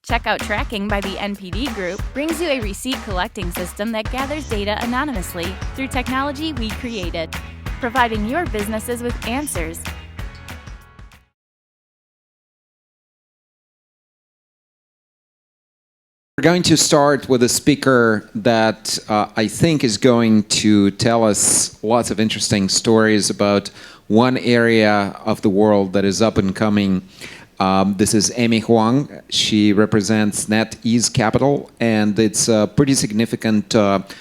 Checkout tracking by the NPD Group brings you a receipt collecting system that gathers data anonymously through technology we created, providing your businesses with answers. We're going to start with a speaker that I think is going to tell us lots of interesting stories about one area of the world that is up and coming. This is Amy Huang. She represents NetEase Capital, and it's a pretty significant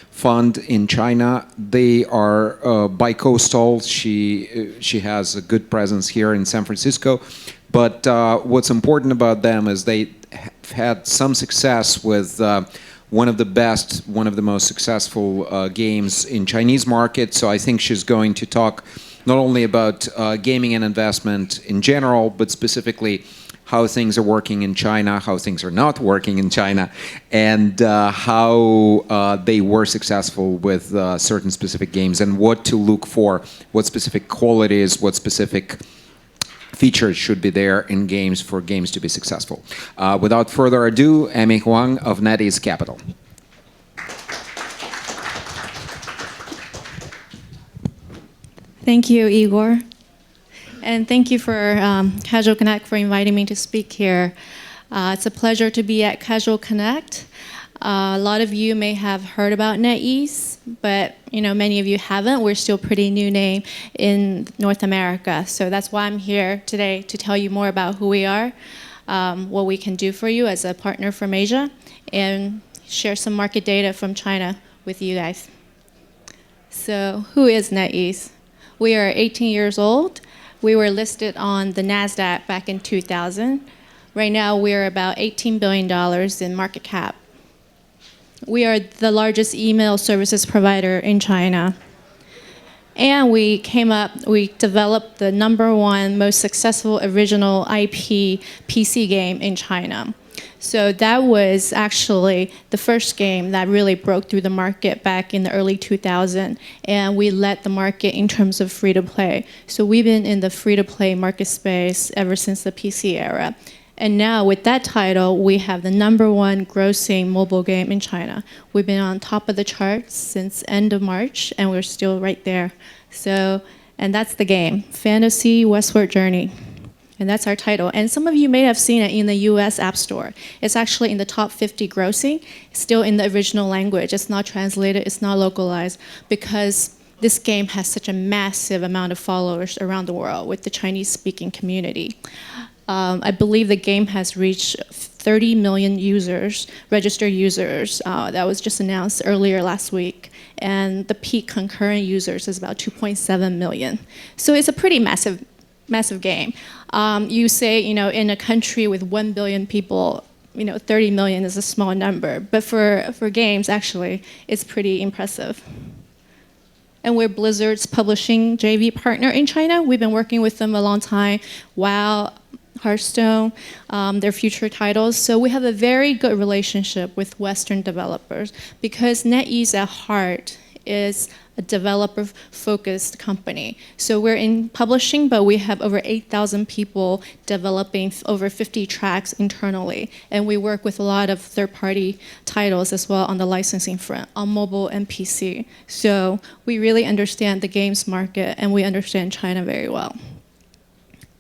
fund in China. They are bi-coastal. She has a good presence here in San Francisco. But what's important about them is they have had some success with one of the most successful games in Chinese market. So I think she's going to talk not only about gaming and investment in general, but specifically how things are working in China, how things are not working in China, and how they were successful with certain specific games, and what to look for, what specific qualities, what specific features should be there in games for games to be successful. Without further ado, Amy Huang of NetEase Capital. Thank you, Igor. And thank you for Casual Connect for inviting me to speak here. It's a pleasure to be at Casual Connect. A lot of you may have heard about NetEase, but many of you haven't. We're still a pretty new name in North America. So that's why I'm here today, to tell you more about who we are, what we can do for you as a partner from Asia, and share some market data from China with you guys. So who is NetEase? We are 18 years old. We were listed on the NASDAQ back in 2000. Right now, we're about $18 billion in market cap. We are the largest email services provider in China. And we developed the #1 most successful original IP PC game in China. So that was actually the first game that really broke through the market back in the early 2000s, and we led the market in terms of free-to-play. So we've been in the free-to-play market space ever since the PC era. And now with that title, we have the #1 grossing mobile game in China. We've been on top of the charts since end of March, and we're still right there. So, and that's the game, Fantasy Westward Journey. And that's our title. And some of you may have seen it in the US App Store. It's actually in the top 50 grossing, still in the original language. It's not translated, it's not localized, because this game has such a massive amount of followers around the world with the Chinese-speaking community. I believe the game has reached 30 million users, registered users. That was just announced earlier last week. And the peak concurrent users is about 2.7 million. So it's a pretty massive game. You say, in a country with 1 billion people, 30 million is a small number. But for games, actually, it's pretty impressive. And we're Blizzard's publishing JV partner in China. We've been working with them a long time. WoW, Hearthstone, their future titles. So we have a very good relationship with Western developers, because NetEase at heart is a developer-focused company. So we're in publishing, but we have over 8,000 people developing over 50 tracks internally. And we work with a lot of third-party titles as well on the licensing front, on mobile and PC. So we really understand the games market, and we understand China very well.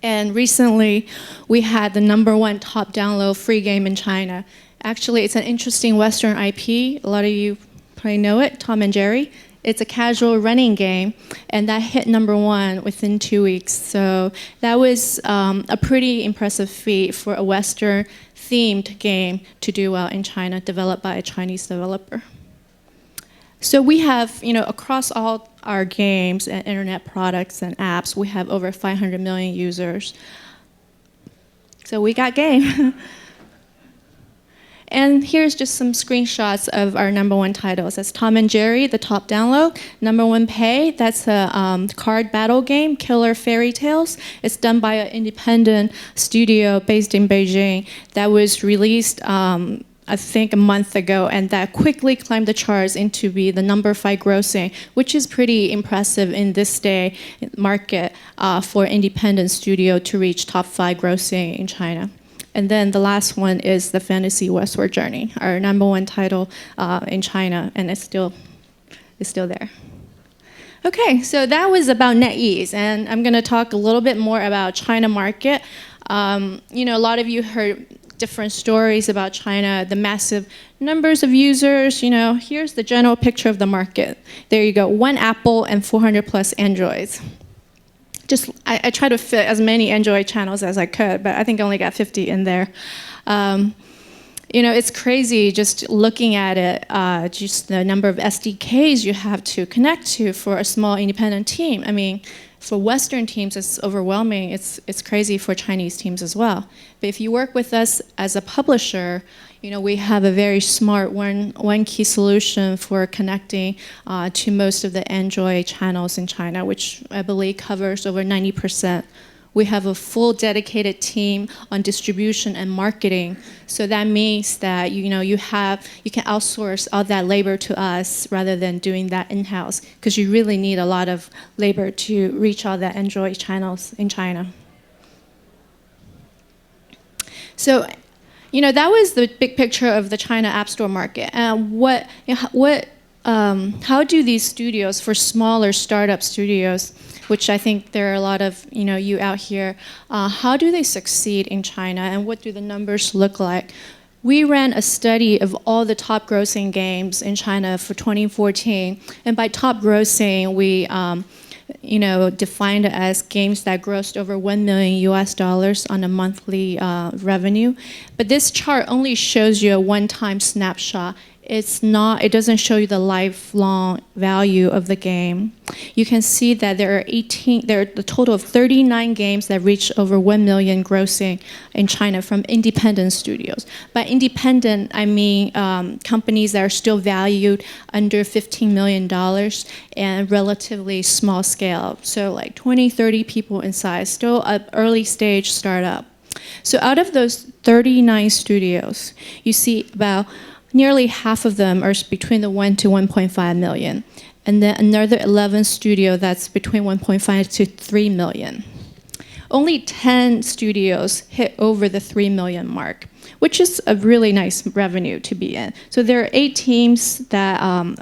And recently, we had the #1 top download free game in China. Actually, it's an interesting Western IP. A lot of you probably know it, Tom and Jerry. It's a casual running game, and that hit #1 within 2 weeks. So that was a pretty impressive feat for a Western-themed game to do well in China, developed by a Chinese developer. So we have, across all our games and internet products and apps, we have over 500 million users. So we got game. And here's just some screenshots of our #1 titles. That's Tom and Jerry, the top download. #1 Pay, that's a card battle game, Killer Fairy Tales. It's done by an independent studio based in Beijing that was released I think a month ago, and that quickly climbed the charts into be the #5 grossing, which is pretty impressive in this day market for independent studio to reach top 5 grossing in China. And then the last one is the Fantasy Westward Journey, our #1 title in China, and it's still there. Okay, so that was about NetEase, and I'm going to talk a little bit more about China market. A lot of you heard different stories about China, the massive numbers of users. Here's the general picture of the market. There you go, 1 Apple and 400 plus Androids. I try to fit as many Android channels as I could, but I think I only got 50 in there. It's crazy just looking at it, just the number of SDKs you have to connect to for a small independent team. I mean, for Western teams, it's overwhelming. It's crazy for Chinese teams as well. But if you work with us as a publisher, we have a very smart one key solution for connecting to most of the Android channels in China, which I believe covers over 90%. We have a full dedicated team on distribution and marketing. So that means that you can outsource all that labor to us rather than doing that in-house, because you really need a lot of labor to reach all the Android channels in China. So, that was the big picture of the China App Store market. And how do these studios, for smaller startup studios, which I think there are a lot of you out here, how do they succeed in China, and what do the numbers look like? We ran a study of all the top grossing games in China for 2014, and by top grossing, we defined it as games that grossed over $1 million on a monthly revenue. But this chart only shows you a one-time snapshot. It doesn't show you the lifelong value of the game. You can see that there are a total of 39 games that reach over 1 million grossing in China from independent studios. By independent, I mean companies that are still valued under $15 million and relatively small scale. So like 20, 30 people in size, still an early stage startup. So out of those 39 studios, you see about nearly half of them are between the 1 to 1.5 million. And then another 11 studio that's between 1.5 to 3 million. Only 10 studios hit over the 3 million mark, which is a really nice revenue to be in. So there are 8 teams that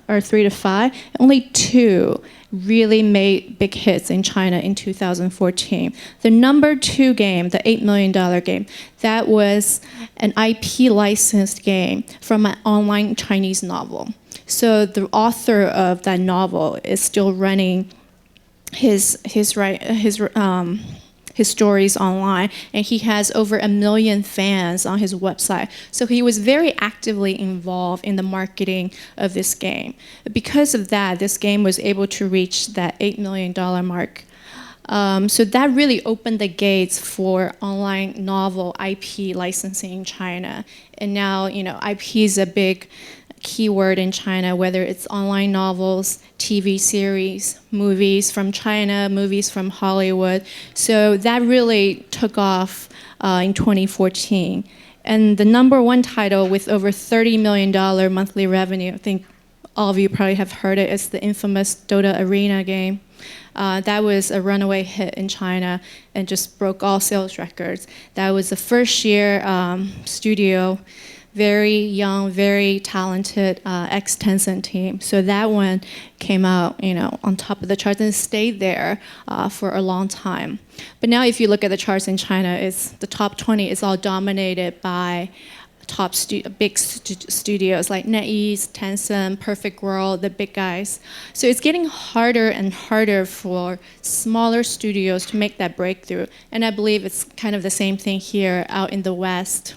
are 3 to 5. Only 2 really made big hits in China in 2014. The #2 game, the $8 million game, that was an IP licensed game from an online Chinese novel. So the author of that novel is still running his stories online, and he has over 1 million fans on his website. So he was very actively involved in the marketing of this game. Because of that, this game was able to reach that $8 million mark. So that really opened the gates for online novel IP licensing in China. And now, IP is a big keyword in China, whether it's online novels, TV series, movies from China, movies from Hollywood. So that really took off in 2014. And the #1 title with over $30 million monthly revenue, I think all of you probably have heard it, is the infamous Dota Arena game. That was a runaway hit in China and just broke all sales records. That was the first year studio, very young, very talented ex-Tencent team. So that one came out, on top of the charts and stayed there for a long time. But now if you look at the charts in China, it's the top 20 is all dominated by big studios like NetEase, Tencent, Perfect World, the big guys. So it's getting harder and harder for smaller studios to make that breakthrough. And I believe it's kind of the same thing here out in the West.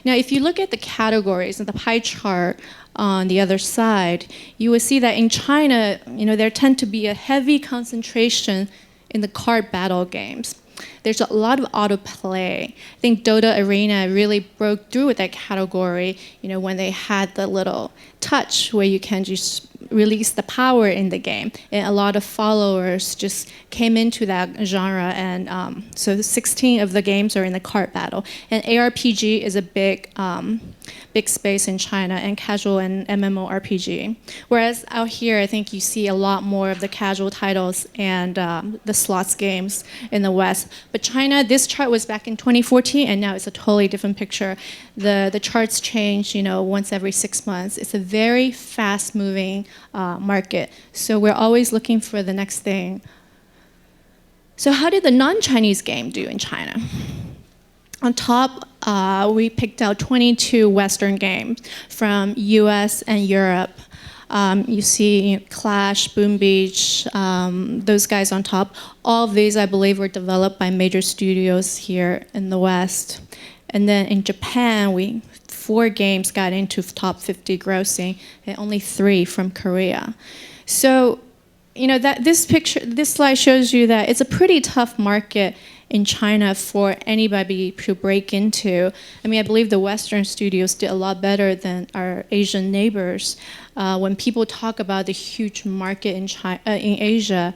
Now, if you look at the categories and the pie chart on the other side, you will see that in China, there tend to be a heavy concentration in the card battle games. There's a lot of autoplay. I think Dota Arena really broke through with that category, when they had the little touch where you can just released the power in the game, and a lot of followers just came into that genre. And so 16 of the games are in the card battle. And ARPG is a big space in China, and casual and MMORPG. Whereas out here, I think you see a lot more of the casual titles and the slots games in the West. But China, this chart was back in 2014, and now it's a totally different picture. The charts change, once every 6 months. It's a very fast-moving market. So we're always looking for the next thing. So how did the non-Chinese game do in China? On top, we picked out 22 Western games from US and Europe. You see Clash, Boom Beach, those guys on top. All of these, I believe, were developed by major studios here in the West. And then in Japan, 4 games got into top 50 grossing, and only 3 from Korea. So, this slide shows you that it's a pretty tough market in China for anybody to break into. I believe the Western studios did a lot better than our Asian neighbors. When people talk about the huge market in Asia,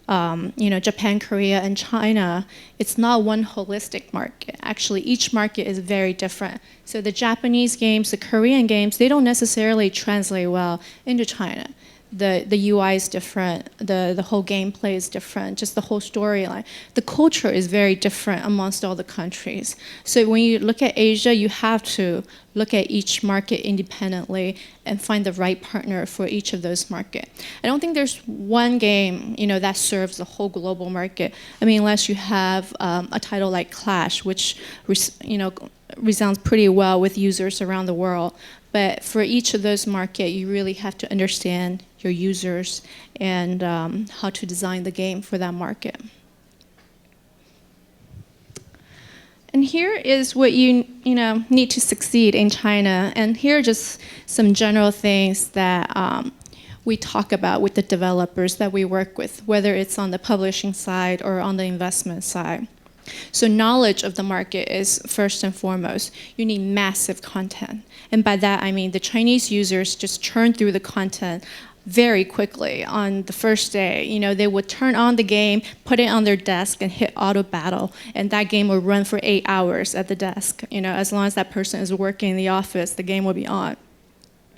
Japan, Korea, and China, it's not one holistic market. Actually, each market is very different. So the Japanese games, the Korean games, they don't necessarily translate well into China. The UI is different, the whole gameplay is different, just the whole storyline. The culture is very different amongst all the countries. So when you look at Asia, you have to look at each market independently and find the right partner for each of those markets. I don't think there's one game, that serves the whole global market. Unless you have a title like Clash, which, resounds pretty well with users around the world. But for each of those markets, you really have to understand your users and how to design the game for that market. And here is what you need to succeed in China. And here are just some general things that we talk about with the developers that we work with, whether it's on the publishing side or on the investment side. So knowledge of the market is first and foremost. You need massive content. And by that, I mean the Chinese users just churn through the content very quickly on the first day. They would turn on the game, put it on their desk, and hit auto battle. And that game would run for 8 hours at the desk. As long as that person is working in the office, the game will be on.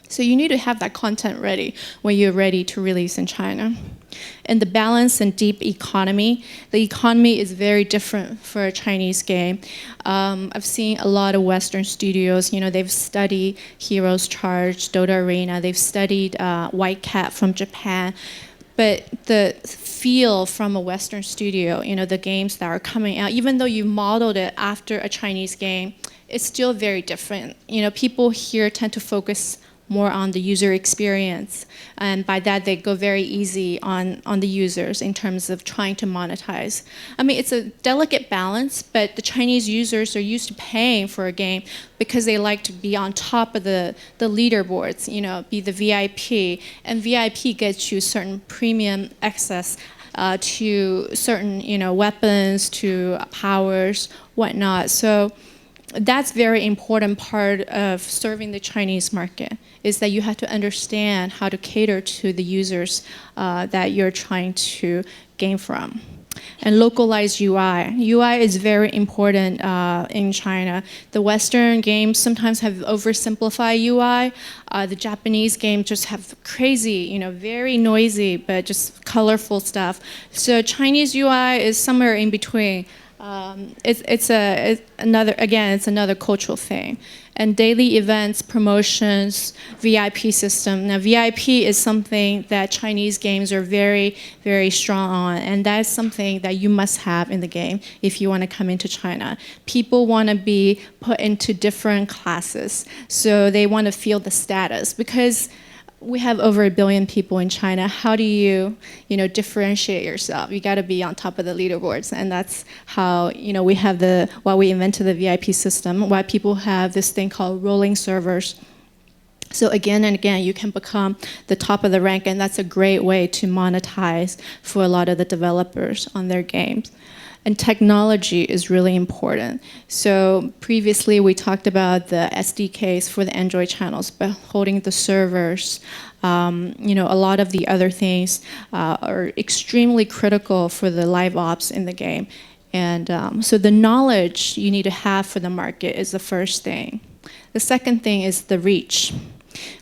So you need to have that content ready when you're ready to release in China. And the balanced and deep economy, the economy is very different for a Chinese game. I've seen a lot of Western studios, they've studied Heroes Charge, Dota Arena, they've studied White Cat from Japan. But the feel from a Western studio, the games that are coming out, even though you modeled it after a Chinese game, it's still very different. People here tend to focus more on the user experience. And by that, they go very easy on the users in terms of trying to monetize. It's a delicate balance, but the Chinese users are used to paying for a game because they like to be on top of the leaderboards, be the VIP. And VIP gets you certain premium access to certain, weapons, to powers, whatnot. So that's very important part of serving the Chinese market, is that you have to understand how to cater to the users that you're trying to gain from. And localized UI. UI is very important in China. The Western games sometimes have oversimplified UI. The Japanese games just have crazy, very noisy, but just colorful stuff. So Chinese UI is somewhere in between. It's another cultural thing. And daily events, promotions, VIP system. Now, VIP is something that Chinese games are very, very strong on, and that is something that you must have in the game if you want to come into China. People want to be put into different classes, so they want to feel the status, because we have over 1 billion people in China. How do you differentiate yourself? You got to be on top of the leaderboards, and that's how we have why we invented the VIP system. Why people have this thing called rolling servers. So again and again, you can become the top of the rank, and that's a great way to monetize for a lot of the developers on their games. And technology is really important. So previously we talked about the SDKs for the Android channels, but holding the servers, a lot of the other things are extremely critical for the live ops in the game. And so the knowledge you need to have for the market is the first thing. The second thing is the reach.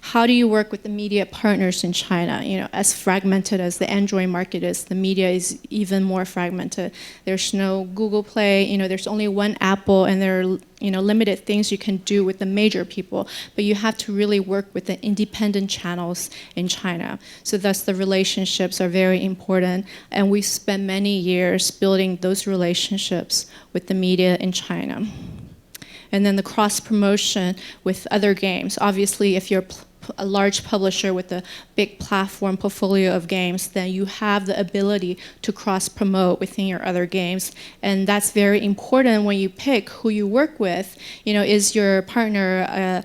How do you work with the media partners in China? As fragmented as the Android market is, the media is even more fragmented. There's no Google Play, there's only one Apple, and there are, limited things you can do with the major people, but you have to really work with the independent channels in China. So thus the relationships are very important, and we spent many years building those relationships with the media in China. And then the cross-promotion with other games. Obviously, if you're a large publisher with a big platform portfolio of games, then you have the ability to cross-promote within your other games. And that's very important when you pick who you work with. Is your partner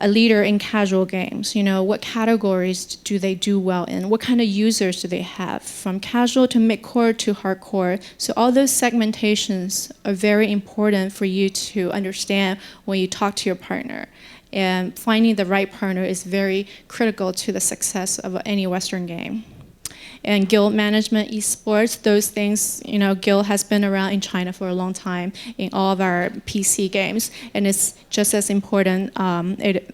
a leader in casual games? What categories do they do well in? What kind of users do they have, from casual to mid-core to hardcore? So all those segmentations are very important for you to understand when you talk to your partner. And finding the right partner is very critical to the success of any Western game. And guild management, esports, those things, guild has been around in China for a long time in all of our PC games, and it's just as important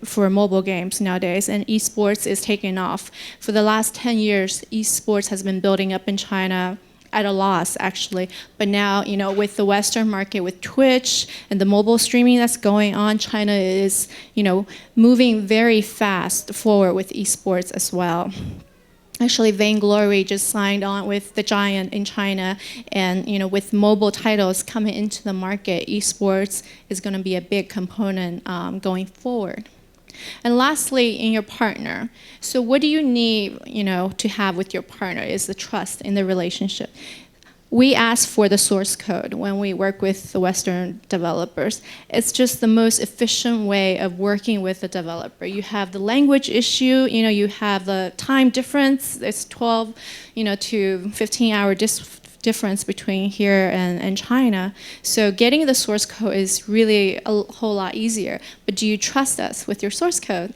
for mobile games nowadays. And esports is taking off. For the last 10 years, esports has been building up in China at a loss, actually. But now, with the Western market, with Twitch and the mobile streaming that's going on, China is, moving very fast forward with esports as well. Actually, Vainglory just signed on with the giant in China, and with mobile titles coming into the market, esports is going to be a big component going forward. And lastly, in your partner. So what do you need, to have with your partner is the trust in the relationship. We ask for the source code when we work with the Western developers. It's just the most efficient way of working with the developer. You have the language issue, you have the time difference. It's 12, to 15-hour difference between here and China. So getting the source code is really a whole lot easier. But do you trust us with your source code?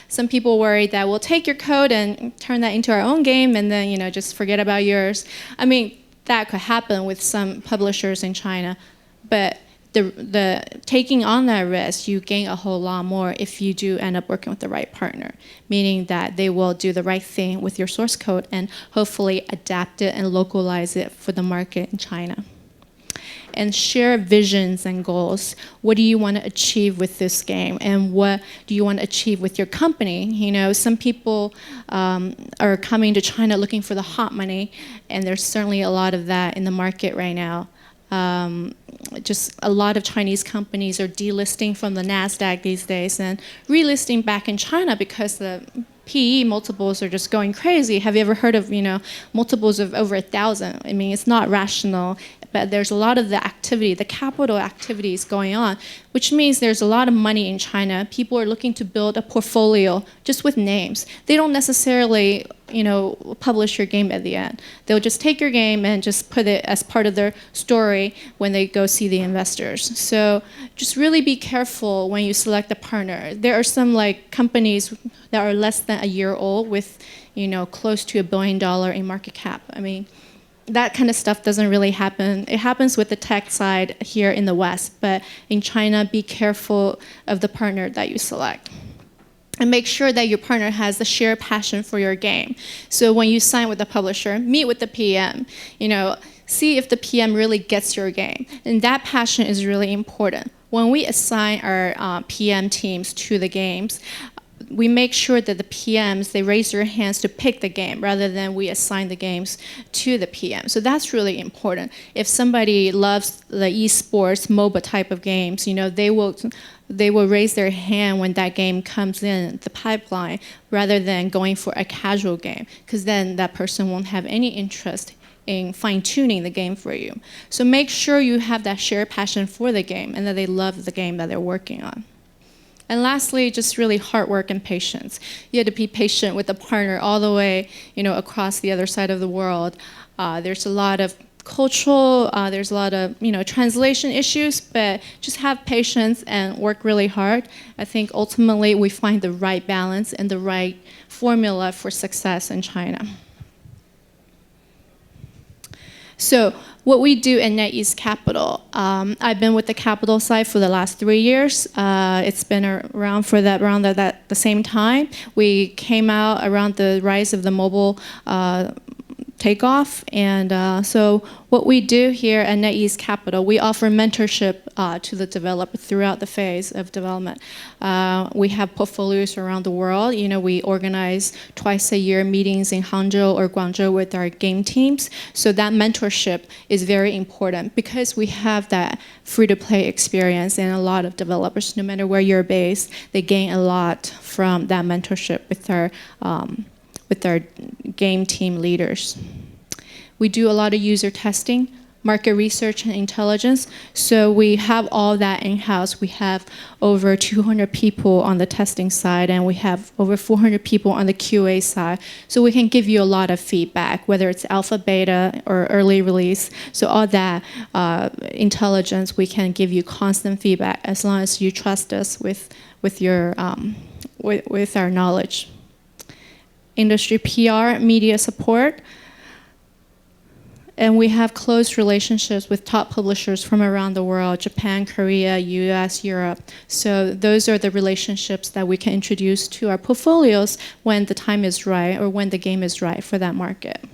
Some people worry that we'll take your code and turn that into our own game and then, just forget about yours. I mean, that could happen with some publishers in China, but the taking on that risk, you gain a whole lot more if you do end up working with the right partner, meaning that they will do the right thing with your source code and hopefully adapt it and localize it for the market in China. And share visions and goals. What do you want to achieve with this game? And what do you want to achieve with your company? Some people are coming to China looking for the hot money, and there's certainly a lot of that in the market right now. Just a lot of Chinese companies are delisting from the NASDAQ these days and relisting back in China because the PE multiples are just going crazy. Have you ever heard of, multiples of over 1,000? I mean, it's not rational, but there's a lot of the activity, the capital activities going on, which means there's a lot of money in China. People are looking to build a portfolio just with names. They don't necessarily, publish your game at the end. They'll just take your game and just put it as part of their story when they go see the investors. So just really be careful when you select a partner. There are some companies that are less than a year old with, close to $1 billion in market cap. I mean, that kind of stuff doesn't really happen. It happens with the tech side here in the West, but in China, be careful of the partner that you select. And make sure that your partner has the shared passion for your game. So when you sign with the publisher, meet with the PM, see if the PM really gets your game. And that passion is really important. When we assign our PM teams to the games, we make sure that the PMs, they raise their hands to pick the game rather than we assign the games to the PM. So that's really important. If somebody loves the esports, MOBA type of games, they will raise their hand when that game comes in the pipeline rather than going for a casual game, because then that person won't have any interest in fine-tuning the game for you. So make sure you have that shared passion for the game and that they love the game that they're working on. And lastly, just really hard work and patience. You have to be patient with the partner all the way, across the other side of the world. There's a lot of cultural, there's a lot of translation issues, but just have patience and work really hard. I think ultimately we find the right balance and the right formula for success in China. So what we do at NetEase Capital, I've been with the capital side for the last 3 years. It's been around for around the same time. We came out around the rise of the mobile takeoff. And so what we do here at NetEase Capital, we offer mentorship to the developer throughout the phase of development. We have portfolios around the world. We organize twice a year meetings in Hangzhou or Guangzhou with our game teams. So that mentorship is very important because we have that free-to-play experience, and a lot of developers, no matter where you're based, they gain a lot from that mentorship with our game team leaders. We do a lot of user testing, market research, and intelligence. So we have all that in-house. We have over 200 people on the testing side, and we have over 400 people on the QA side. So we can give you a lot of feedback, whether it's alpha, beta, or early release. So all that intelligence, we can give you constant feedback as long as you trust us with our knowledge. Industry PR, media support, and we have close relationships with top publishers from around the world, Japan, Korea, US, Europe. So those are the relationships that we can introduce to our portfolios when the time is right or when the game is right for that market.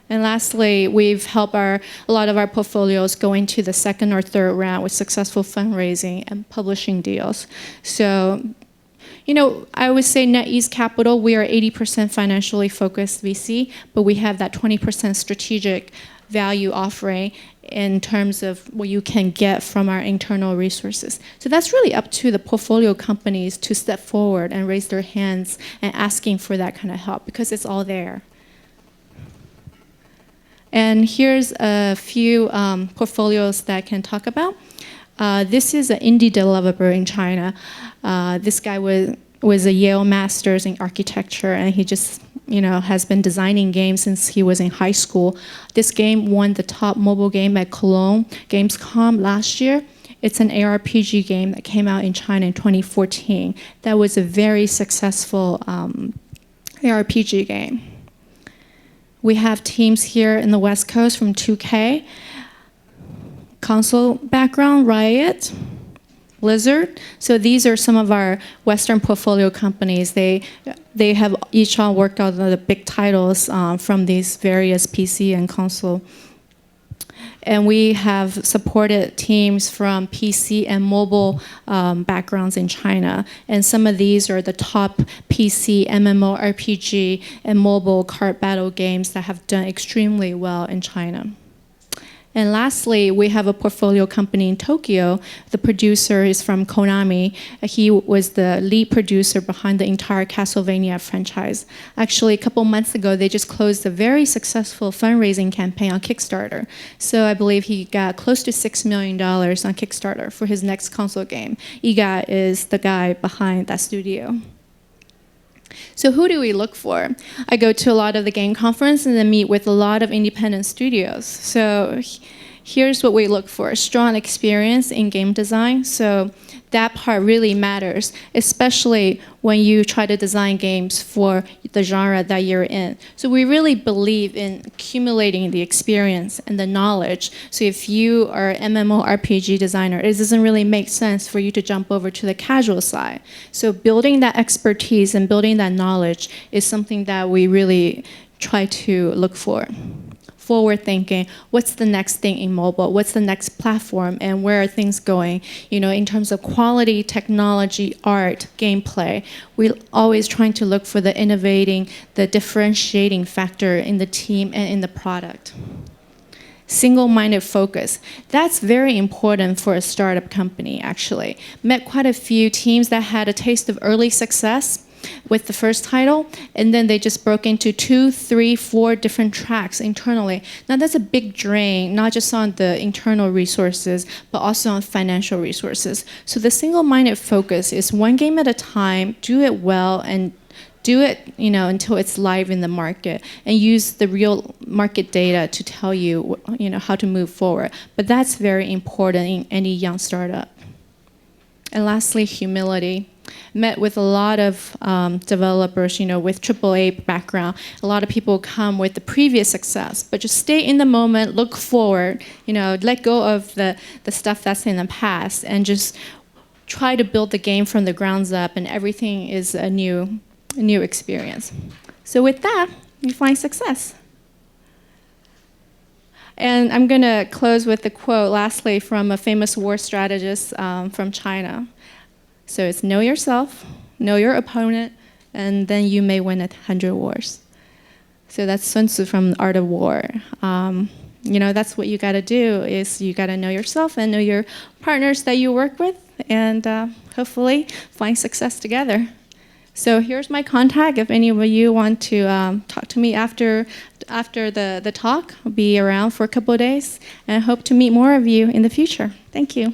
And lastly, we've helped a lot of our portfolios go into the second or third round with successful fundraising and publishing deals. So I would say NetEase Capital, we are 80% financially focused VC, but we have that 20% strategic value offering in terms of what you can get from our internal resources. So that's really up to the portfolio companies to step forward and raise their hands and asking for that kind of help because it's all there. And here's a few portfolios that I can talk about. This is an indie developer in China. This guy was a Yale master's in architecture, and he just has been designing games since he was in high school. This game won the top mobile game at Cologne Gamescom last year. It's an ARPG game that came out in China in 2014. That was a very successful ARPG game. We have teams here in the West Coast from 2K. Console background, Riot, Blizzard. So these are some of our Western portfolio companies. They have each all worked on the big titles from these various PC and console. And we have supported teams from PC and mobile backgrounds in China. And some of these are the top PC, MMORPG, and mobile card battle games that have done extremely well in China. And lastly, we have a portfolio company in Tokyo. The producer is from Konami. He was the lead producer behind the entire Castlevania franchise. Actually, a couple months ago, they just closed a very successful fundraising campaign on Kickstarter. So I believe he got close to $6 million on Kickstarter for his next console game. Iga is the guy behind that studio. So who do we look for? I go to a lot of the game conference and then meet with a lot of independent studios. So here's what we look for: strong experience in game design. So that part really matters, especially when you try to design games for the genre that you're in. So we really believe in accumulating the experience and the knowledge. So if you are an MMORPG designer, it doesn't really make sense for you to jump over to the casual side. So building that expertise and building that knowledge is something that we really try to look for. Forward thinking, what's the next thing in mobile, what's the next platform, and where are things going, in terms of quality, technology, art, gameplay. We're always trying to look for the innovating, the differentiating factor in the team and in the product. Single-minded focus. That's very important for a startup company, actually. Met quite a few teams that had a taste of early success with the first title, and then they just broke into 2, 3, 4 different tracks internally. Now that's a big drain, not just on the internal resources, but also on financial resources. So the single-minded focus is one game at a time, do it well, and do it, until it's live in the market, and use the real market data to tell you, how to move forward. But that's very important in any young startup. And lastly, humility. Met with a lot of developers, with AAA background. A lot of people come with the previous success, but just stay in the moment, look forward, let go of the stuff that's in the past, and just try to build the game from the grounds up, and everything is a new experience. So with that, you find success. And I'm going to close with a quote, lastly, from a famous war strategist from China. So it's know yourself, know your opponent, and then you may win 100 wars. So that's Sun Tzu from The Art of War. That's what you got to do, is you got to know yourself and know your partners that you work with, and hopefully find success together. So here's my contact. If any of you want to talk to me after the talk, I'll be around for a couple of days, and I hope to meet more of you in the future. Thank you.